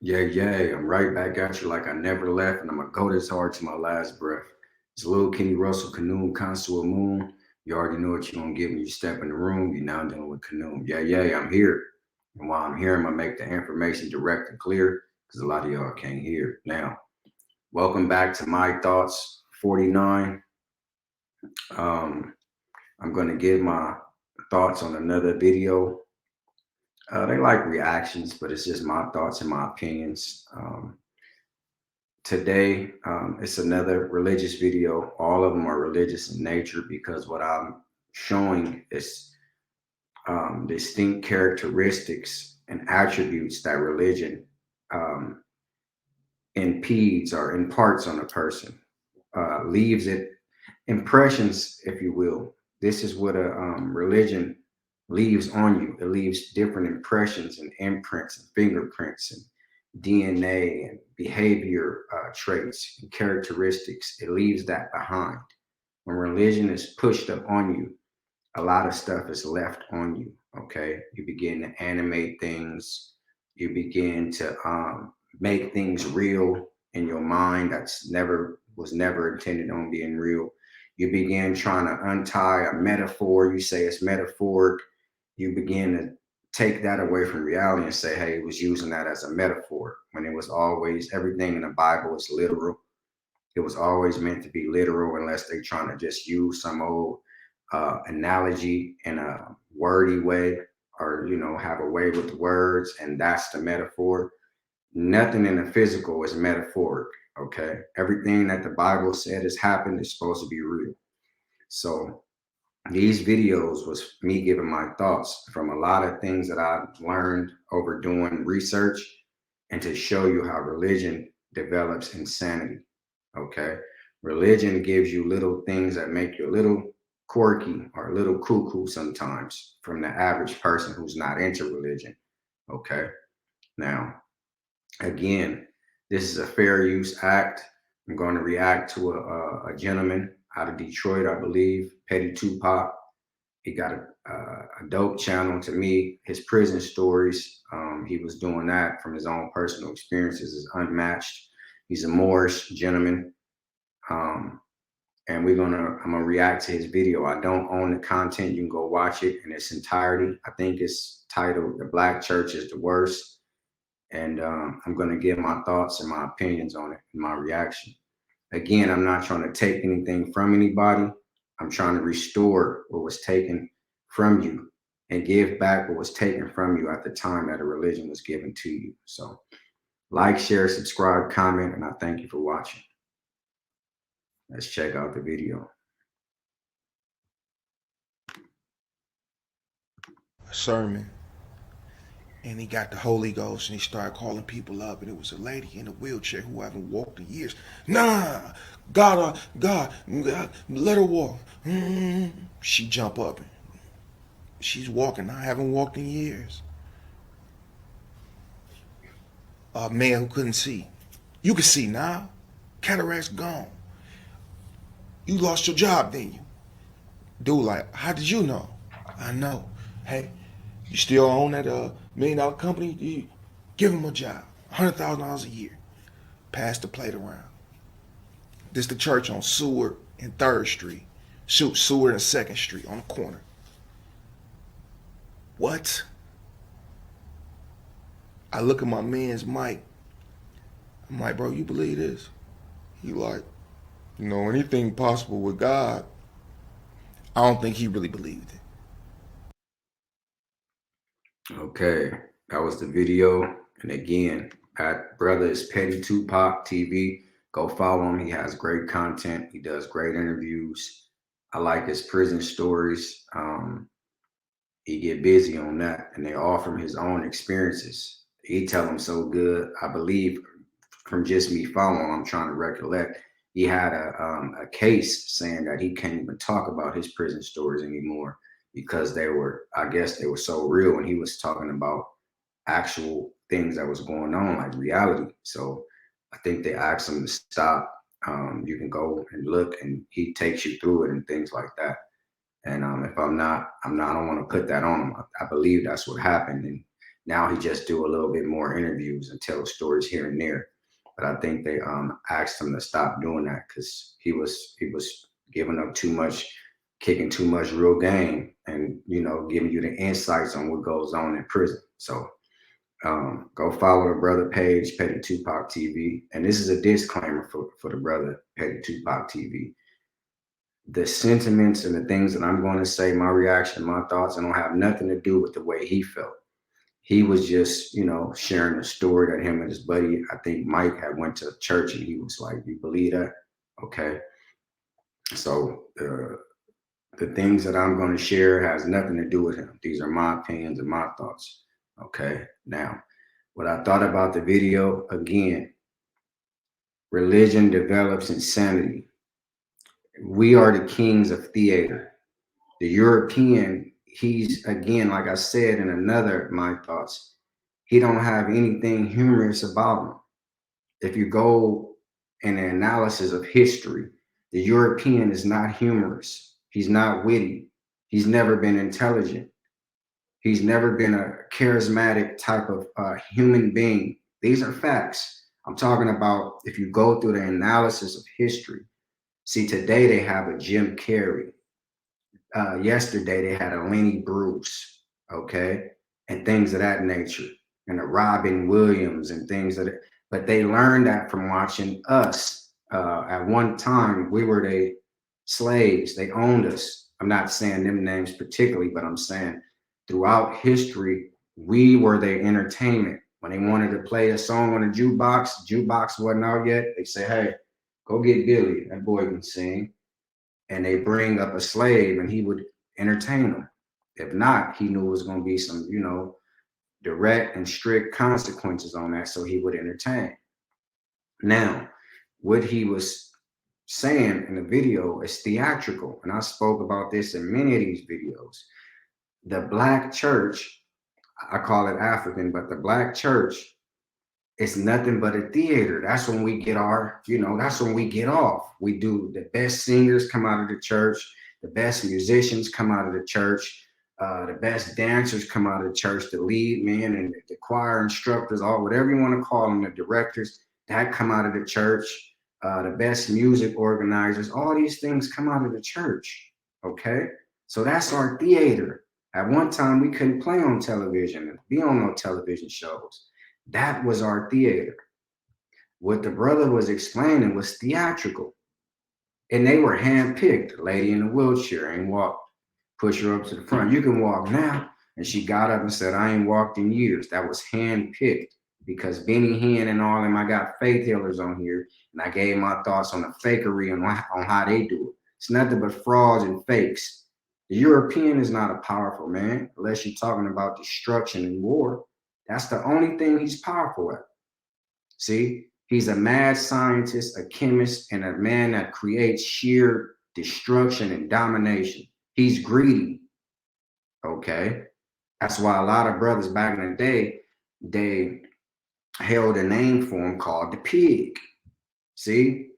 Yeah, I'm right back at you like I never left, and I'm gonna go this hard to my last breath. It's Lil Kenny Russell, Canoon, Consul Moon. You already know what you're gonna get when you step in the room. You're now dealing with Canoon. I'm here. And while I'm here, I'm gonna make the information direct and clear because a lot of y'all can't hear. Now, welcome back to My Thoughts 49. Um, I'm gonna give my thoughts on another video. They like reactions, but it's just my thoughts and my opinions. Today, it's another religious video. All of them are religious in nature because what I'm showing is distinct characteristics and attributes that religion um, impedes or imparts on a person, leaves it impressions, if you will. This is what a religion leaves on you. It leaves different impressions and imprints and fingerprints and DNA and behavior traits and characteristics. It leaves that behind. When religion is pushed up on you, a lot of stuff is left on you. Okay, you begin to animate things. You begin to make things real in your mind that's never was never intended on being real. You begin trying to untie a metaphor. You say it's metaphoric. You begin to take that away from reality and say, hey, it was using that as a metaphor when it was always everything in the Bible is literal. It was always meant to be literal unless they're trying to just use some old analogy in a wordy way or, have a way with words. And that's the metaphor. Nothing in the physical is metaphoric. Okay. Everything that the Bible said has happened is supposed to be real. So these videos was me giving my thoughts from a lot of things that I've learned over doing research and to show you how religion develops insanity. Okay. Religion gives you little things that make you a little quirky or a little cuckoo sometimes from the average person who's not into religion. Okay. Now, again, this is a fair use act. I'm going to react to a gentleman out of Detroit, I believe, Petty Tupac. He got a dope channel to me. His prison stories, he was doing that from his own personal experiences, is unmatched. He's a Moorish gentleman. Um, and I'm gonna react to his video. I don't own the content. You can go watch it in its entirety. I think it's titled "The Black Church is the Worst," and I'm gonna give my thoughts and my opinions on it and my reaction. Again, I'm not trying to take anything from anybody. I'm trying to restore what was taken from you and give back what was taken from you at the time that a religion was given to you. So, like, share, subscribe, comment, and I thank you for watching. Let's check out the video. Sermon, and he got the Holy Ghost, and he started calling people up, and it was a lady in a wheelchair who haven't walked in years. Nah, God, let her walk. She jump up. She's walking. I haven't walked in years. A man who couldn't see. You can see now. Cataract's gone. You lost your job, didn't you? Dude, like, how did you know? I know. Hey, you still own that $1 million company? You give him a job, $100,000 a year. Pass the plate around. This the church on Seward and 3rd Street. Shoot, Seward and 2nd Street on the corner. What? I look at my man's mic. I'm like, bro, you believe this? He like, anything possible with God. I don't think he really believed it. Okay, that was the video. And again, that brother is Petty Tupac TV. Go follow him. He has great content. He does great interviews. I like his prison stories. He get busy on that, and they all from his own experiences. He tell them so good. I believe from just me following, I'm trying to recollect. He had a case saying that he can't even talk about his prison stories anymore because I guess they were so real, and he was talking about actual things that was going on, like reality. So I think they asked him to stop. You can go and look, and he takes you through it and things like that. And if I'm not, I don't want to put that on him. I believe that's what happened. And Now he just do a little bit more interviews and tell stories here and there. But I think they asked him to stop doing that because he was giving up too much, kicking too much real game, and giving you the insights on what goes on in prison. So go follow the brother page, Petty Tupac TV. And this is a disclaimer for the brother Petty Tupac TV. The sentiments and the things that I'm going to say, my reaction, my thoughts, don't have nothing to do with the way he felt. He was just, sharing a story that him and his buddy, I think Mike, had went to church, and he was like, "You believe that?" Okay. So the things that I'm going to share has nothing to do with him. These are my opinions and my thoughts. Okay. Now, what I thought about the video, again, religion develops insanity. We are the kings of theater. The European, he's, again, like I said in another of my thoughts, he don't have anything humorous about him. If you go in the analysis of history, the European is not humorous. He's not witty. He's never been intelligent. He's never been a charismatic type of human being. These are facts. I'm talking about if you go through the analysis of history. See, today they have a Jim Carrey. Yesterday they had a Lenny Bruce, okay, and things of that nature, and a Robin Williams and things but they learned that from watching us. At one time, we were the slaves. They owned us. I'm not saying them names particularly, but I'm saying throughout history, we were their entertainment. When they wanted to play a song on a jukebox wasn't out yet. They say, "Hey, go get Billy. That boy can sing." And they bring up a slave, and he would entertain them. If not, he knew it was going to be some, direct and strict consequences on that, so he would entertain. Now, what he was saying in the video is theatrical, and I spoke about this in many of these videos. The black church, I call it African, but the black church, it's nothing but a theater. That's when we get that's when we get off. We do, the best singers come out of the church, the best musicians come out of the church, the best dancers come out of the church, the lead men and the choir instructors, or whatever you want to call them, the directors, that come out of the church, the best music organizers, all these things come out of the church. Okay. So that's our theater. At one time, we couldn't play on television and be on no television shows. That was our theater. What the brother was explaining was theatrical. And they were handpicked. The lady in the wheelchair ain't walked. Push her up to the front. You can walk now. And she got up and said, "I ain't walked in years." That was handpicked because Benny Hinn and all them, I got faith healers on here. And I gave my thoughts on the fakery and on how they do it. It's nothing but frauds and fakes. The European is not a powerful man unless you're talking about destruction and war. That's the only thing he's powerful at. See, he's a mad scientist, a chemist, and a man that creates sheer destruction and domination. He's greedy. Okay. That's why a lot of brothers back in the day, they held a name for him called the pig. See,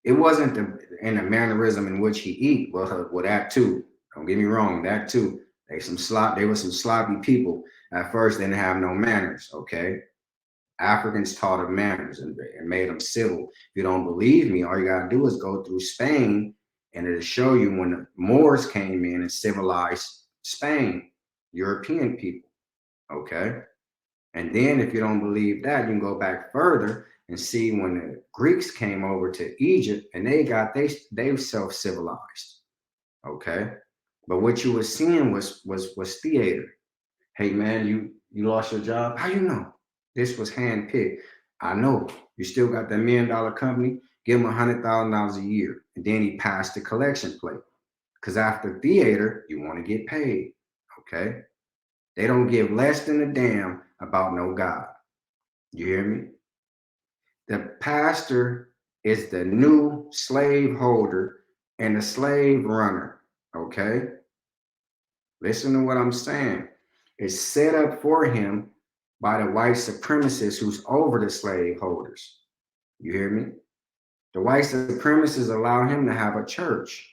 it wasn't in the mannerism in which he eat. Well, that too. Don't get me wrong, that too. They were some sloppy people. At first, they didn't have no manners, okay? Africans taught them manners and made them civil. If you don't believe me, all you gotta do is go through Spain, and it'll show you when the Moors came in and civilized Spain, European people, okay? And then if you don't believe that, you can go back further and see when the Greeks came over to Egypt and they self-civilized, okay? But what you were seeing was theater. Hey man, you lost your job? How you know? This was handpicked. I know. You still got that $1 million company? Give him $100,000 a year. And then he passed the collection plate. Because after theater, you want to get paid. Okay? They don't give less than a damn about no God. You hear me? The pastor is the new slave holder and the slave runner. Okay? Listen to what I'm saying. It's set up for him by the white supremacists who's over the slave holders. You hear me? The white supremacists allow him to have a church,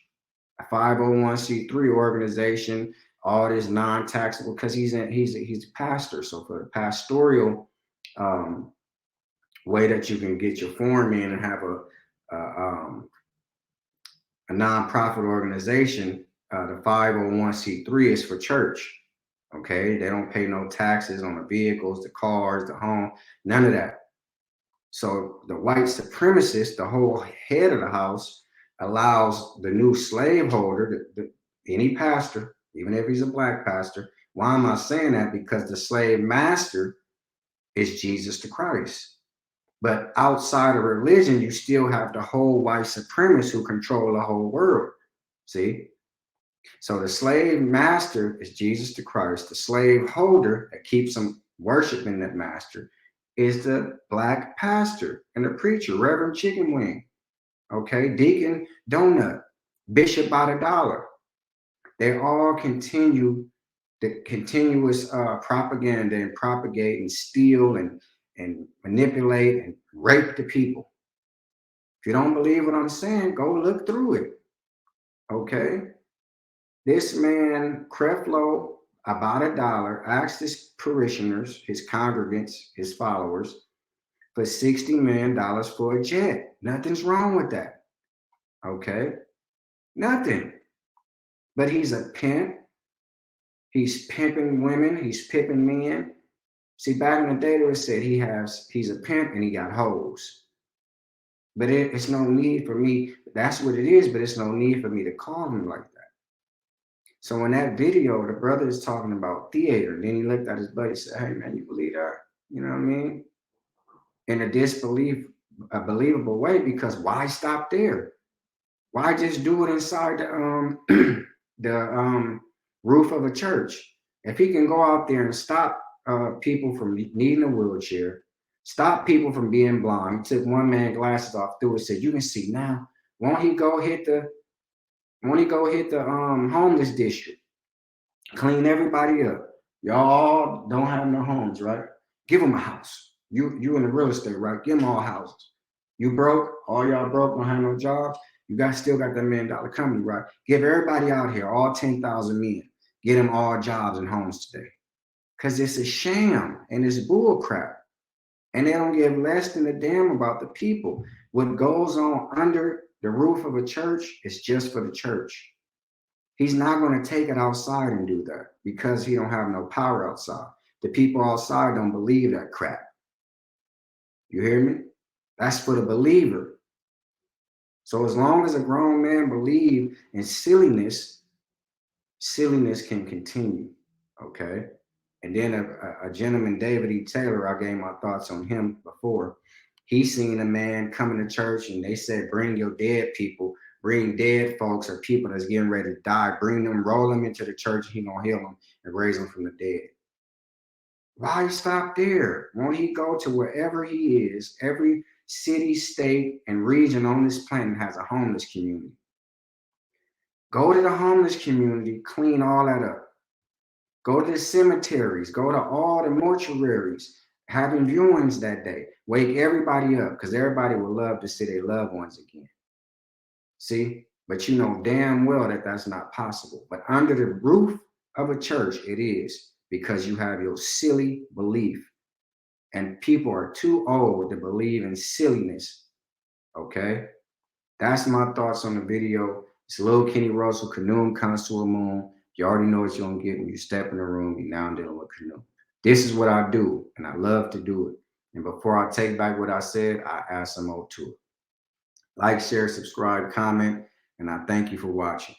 a 501c3 organization, all this non-taxable, because he's a pastor. So for the pastoral um, way that you can get your form in and have a nonprofit organization, the 501c3 is for church. Okay, they don't pay no taxes on the vehicles, the cars, the home, none of that. So the white supremacist, the whole head of the house, allows the new slaveholder, any pastor, even if he's a black pastor. Why am I saying that? Because the slave master is Jesus the Christ. But outside of religion, you still have the whole white supremacists who control the whole world. See? So the slave master is Jesus the Christ. The slave holder that keeps them worshiping that master is the black pastor and the preacher, Reverend Chicken Wing, okay, Deacon Donut, Bishop by the dollar. They all continue the continuous propaganda and propagate and steal and manipulate and rape the people. If you don't believe what I'm saying, go look through it. Okay. This man, Creflo, about $1, asked his parishioners, his congregants, his followers, for $60 million for a jet. Nothing's wrong with that. Okay? Nothing. But he's a pimp. He's pimping women. He's pimping men. See, back in the day, they said he's a pimp and he got hoes. But it's no need for me. That's what it is, but it's no need for me to call him like that. So in that video, the brother is talking about theater. Then he looked at his buddy and said, "Hey man, you believe that?" You know what I mean? In a believable way, because why stop there? Why just do it inside the the roof of a church? If he can go out there and stop people from needing a wheelchair, stop people from being blind. He took one man's glasses off, threw it, said, "You can see now." Won't he go hit the homeless district? Clean everybody up. Y'all don't have no homes, right? Give them a house. You in the real estate, right? Give them all houses. You broke, all y'all broke, don't have no jobs. You still got that $1 million company, right? Give everybody out here, all 10,000 men, get them all jobs and homes today. Because it's a sham and it's bull crap. And they don't give less than a damn about the people. What goes on under the roof of a church is just for the church. He's not going to take it outside and do that because he don't have no power outside. The people outside don't believe that crap. You hear me? That's for the believer. So as long as a grown man believes in silliness, silliness can continue. Okay. And then a gentleman, David E. Taylor, I gave my thoughts on him before. He seen a man coming to church and they said, "Bring your dead people. Bring dead folks or people that's getting ready to die. Bring them, roll them into the church. He gonna heal them and raise them from the dead." Why stop there? Won't he go to wherever he is? Every city, state, and region on this planet has a homeless community. Go to the homeless community, clean all that up. Go to the cemeteries, go to all the mortuaries, having viewings that day. Wake everybody up because everybody would love to see their loved ones again. See? But you know damn well that that's not possible. But under the roof of a church, it is, because you have your silly belief. And people are too old to believe in silliness. Okay? That's my thoughts on the video. It's Lil Kenny Russell, Canoeing Connoisseur Moon. You already know what you're going to get when you step in the room. You now dealing with canoe. This is what I do, and I love to do it. And before I take back what I said, I add some more to it. Like, share, subscribe, comment, and I thank you for watching.